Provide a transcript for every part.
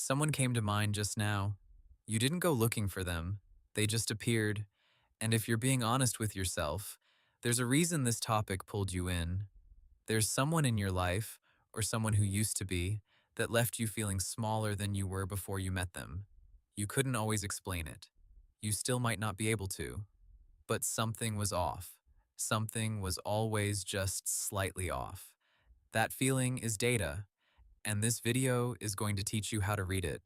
Someone came to mind just now. You didn't go looking for them, they just appeared. And if you're being honest with yourself, there's a reason this topic pulled you in. There's someone in your life, or someone who used to be, that left you feeling smaller than you were before you met them. You couldn't always explain it. You still might not be able to. But something was off. Something was always just slightly off. That feeling is data, and this video is going to teach you how to read it.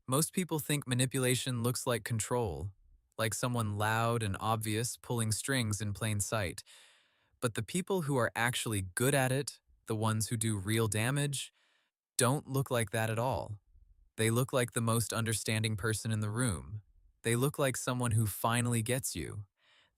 Most people think manipulation looks like control, like someone loud and obvious pulling strings in plain sight. But the people who are actually good at it, the ones who do real damage, don't look like that at all. They look like the most understanding person in the room. They look like someone who finally gets you.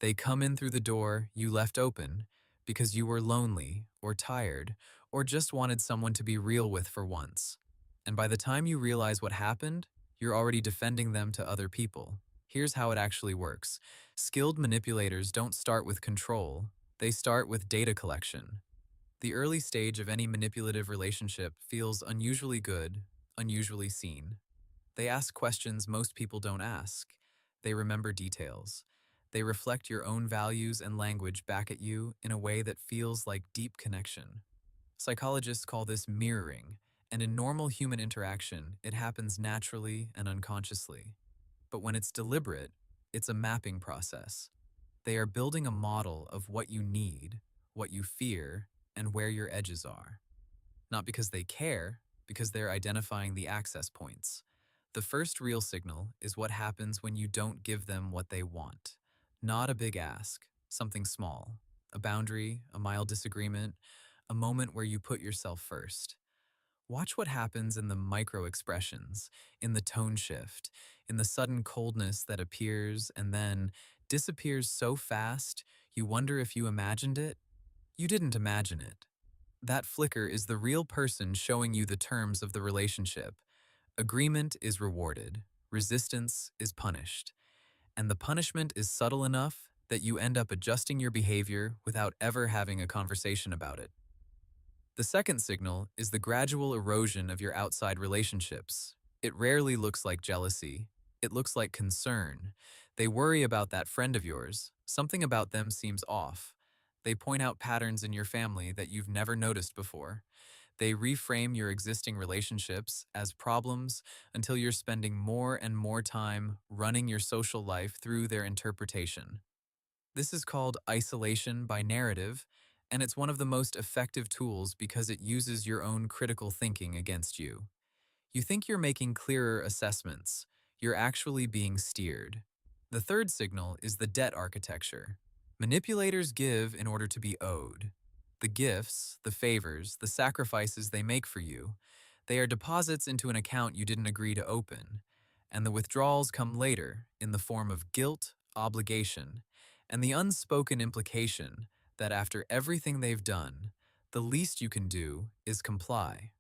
They come in through the door you left open because you were lonely or tired or just wanted someone to be real with for once. And by the time you realize what happened, you're already defending them to other people. Here's how it actually works. Skilled manipulators don't start with control. They start with data collection. The early stage of any manipulative relationship feels unusually good, unusually seen. They ask questions most people don't ask. They remember details. They reflect your own values and language back at you in a way that feels like deep connection. Psychologists call this mirroring, and in normal human interaction, it happens naturally and unconsciously. But when it's deliberate, it's a mapping process. They are building a model of what you need, what you fear, and where your edges are. Not because they care, because they're identifying the access points. The first real signal is what happens when you don't give them what they want. Not a big ask, something small. A boundary, a mild disagreement, a moment where you put yourself first. Watch what happens in the micro expressions, in the tone shift, in the sudden coldness that appears and then disappears so fast you wonder if you imagined it. You didn't imagine it. That flicker is the real person showing you the terms of the relationship. Agreement is rewarded, resistance is punished, and the punishment is subtle enough that you end up adjusting your behavior without ever having a conversation about it. The second signal is the gradual erosion of your outside relationships. It rarely looks like jealousy. It looks like concern. They worry about that friend of yours. Something about them seems off. They point out patterns in your family that you've never noticed before. They reframe your existing relationships as problems until you're spending more and more time running your social life through their interpretation. This is called isolation by narrative, and it's one of the most effective tools because it uses your own critical thinking against you. You think you're making clearer assessments. You're actually being steered. The third signal is the debt architecture. Manipulators give in order to be owed. The gifts, the favors, the sacrifices they make for you, they are deposits into an account you didn't agree to open, and the withdrawals come later in the form of guilt, obligation, and the unspoken implication that after everything they've done, the least you can do is comply.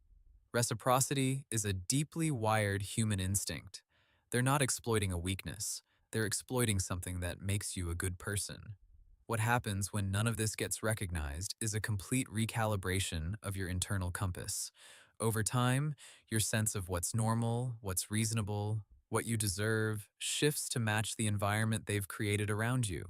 Reciprocity is a deeply wired human instinct. They're not exploiting a weakness, they're exploiting something that makes you a good person. What happens when none of this gets recognized is a complete recalibration of your internal compass. Over time, your sense of what's normal, what's reasonable, what you deserve shifts to match the environment they've created around you.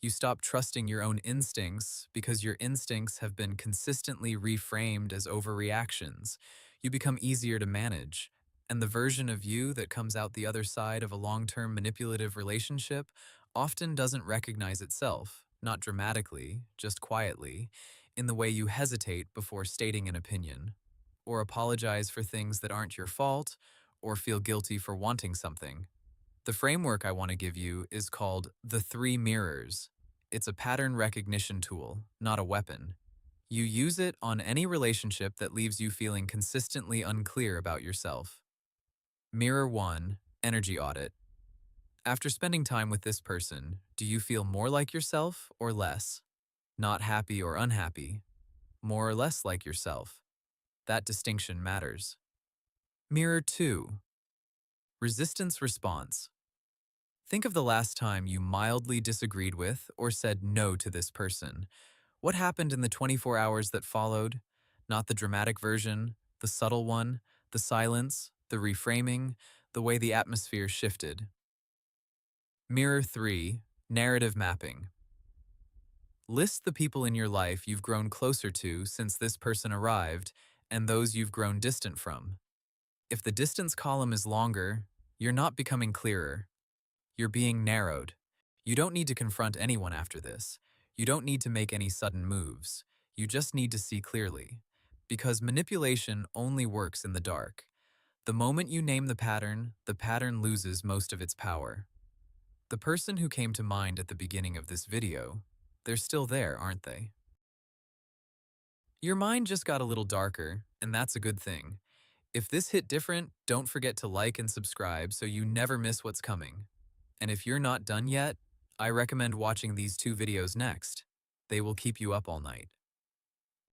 You stop trusting your own instincts because your instincts have been consistently reframed as overreactions. You become easier to manage, and the version of you that comes out the other side of a long-term manipulative relationship often doesn't recognize itself, not dramatically, just quietly, in the way you hesitate before stating an opinion, or apologize for things that aren't your fault, or feel guilty for wanting something. The framework I want to give you is called the three mirrors. It's a pattern recognition tool, not a weapon. You use it on any relationship that leaves you feeling consistently unclear about yourself. Mirror 1, energy audit. After spending time with this person, do you feel more like yourself or less? Not happy or unhappy? More or less like yourself? That distinction matters. Mirror 2, resistance response. Think of the last time you mildly disagreed with or said no to this person. What happened in the 24 hours that followed? Not the dramatic version, the subtle one, the silence, the reframing, the way the atmosphere shifted. Mirror 3, narrative mapping. List the people in your life you've grown closer to since this person arrived and those you've grown distant from. If the distance column is longer, you're not becoming clearer. You're being narrowed. You don't need to confront anyone after this. You don't need to make any sudden moves. You just need to see clearly. Because manipulation only works in the dark. The moment you name the pattern loses most of its power. The person who came to mind at the beginning of this video, they're still there, aren't they? Your mind just got a little darker, and that's a good thing. If this hit different, don't forget to like and subscribe so you never miss what's coming. And if you're not done yet, I recommend watching these two videos next. They will keep you up all night.